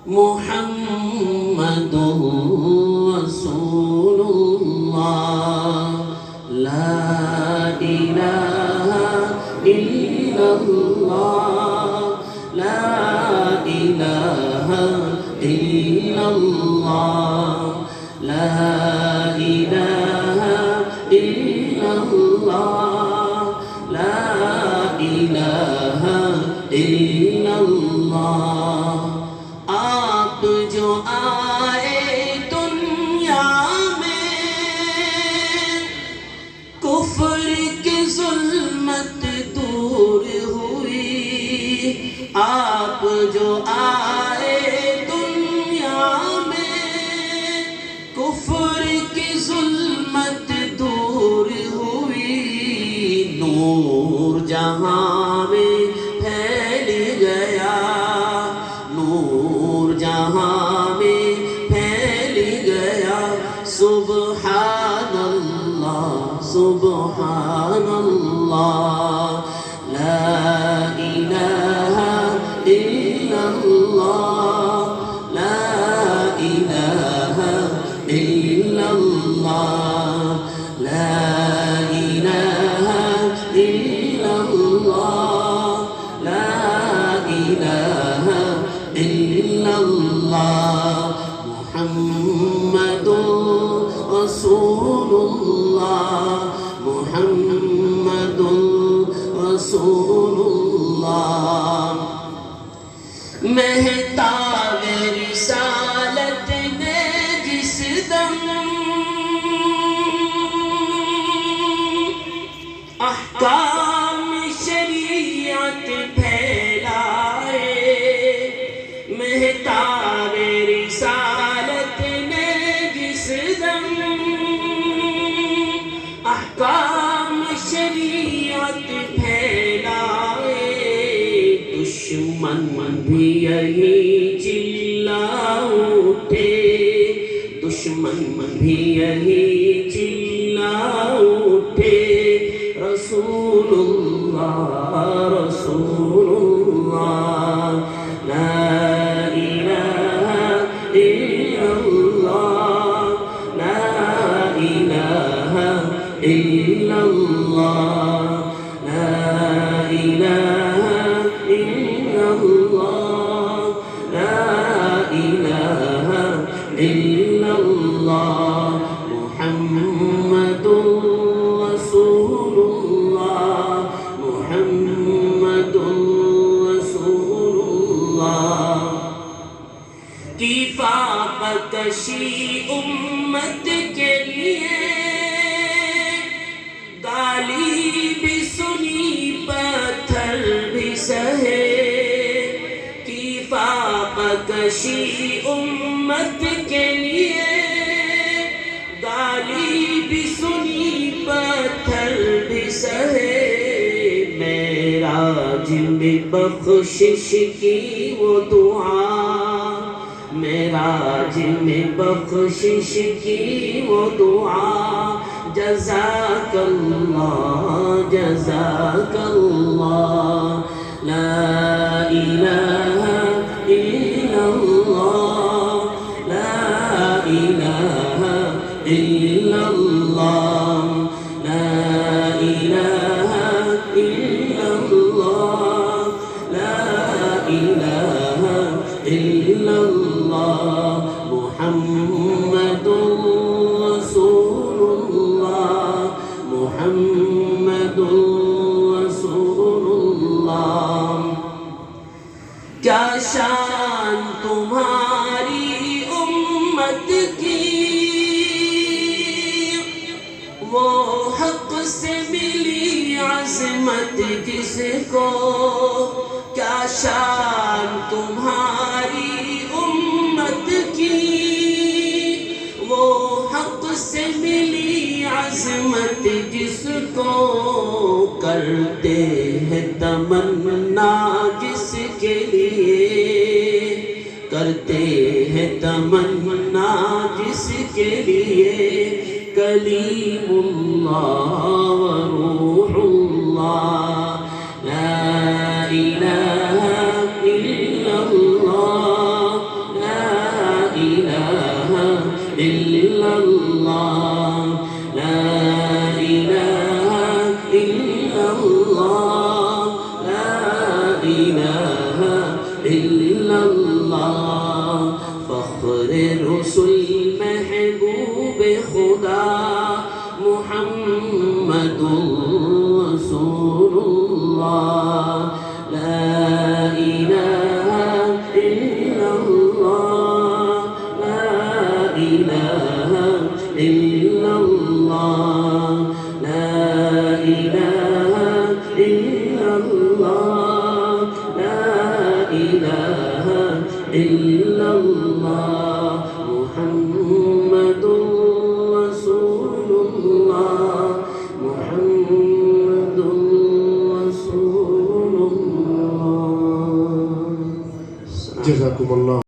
محمد رسول اللہ لا الہ الا اللہ لا الہ الا اللہ لا الہ الا اللہ لا الہ الا اللہ آپ جو آئے دنیا میں کفر کی ظلمت دور ہوئی آپ جو آئے دنیا میں کفر کی ظلمت دور ہوئی نور جہاں میں پھیل گیا نور جہاں میں پھیل گیا سبحان اللہ سبحان اللہ لا الہ الا اللہ لا الہ الا اللہ لا الہ الا اللہ لا الہ الا اللہ محمد رسول اللہ محمد رسول اللہ مہتاب رسالت نے جس دم احکام شریعت پھیلائے مہتاب رسالت نے جس دم احکام شریعت پھیلائے دشمن بھی یہی چلا اٹھے دشمن بھی یہی چلا اٹھے رسول اللہ رسول اللہ لا الہ الا اللہ لا الہ الا اللہ لا الہ الا اللہ لا الہ الا اللہ محمد رسول اللہ محمد رسول اللہ کی فاقہ-کشی امت کے لیے گالی بھی سنی پتھر بھی سہے کی فاقہ-کشی امت کے لیے گالی بھی سنی پتھر بھی سہے معراج میں بخشش کی وہ دعا معراج میں بخشش کی وہ دعا جزاک اللہ لا الہ الا اللہ لا الہ الا اللہ لا الہ الا اللہ لا الہ الا اللہ محمد رسول اللہ محمد رسول اللہ کیا شان تمہاری امت کی وہ حق سے ملی عظمت کس کو کیا شان تمہاری امت کی وہ حق سے ملی عظمت جس کو کرتے ہیں تمنا جس کے لیے کرتے ہیں تمنا جس کے لیے کلیم اللہ و روح اللہ لا الہ الا إلا الله فخر رسول محبوب خدا محمد رسول الله لا إله إلا الله لا إله إلا الله لا إله إلا الله لا إله إلا الله محمد رسول الله محمد رسول الله جزاكم الله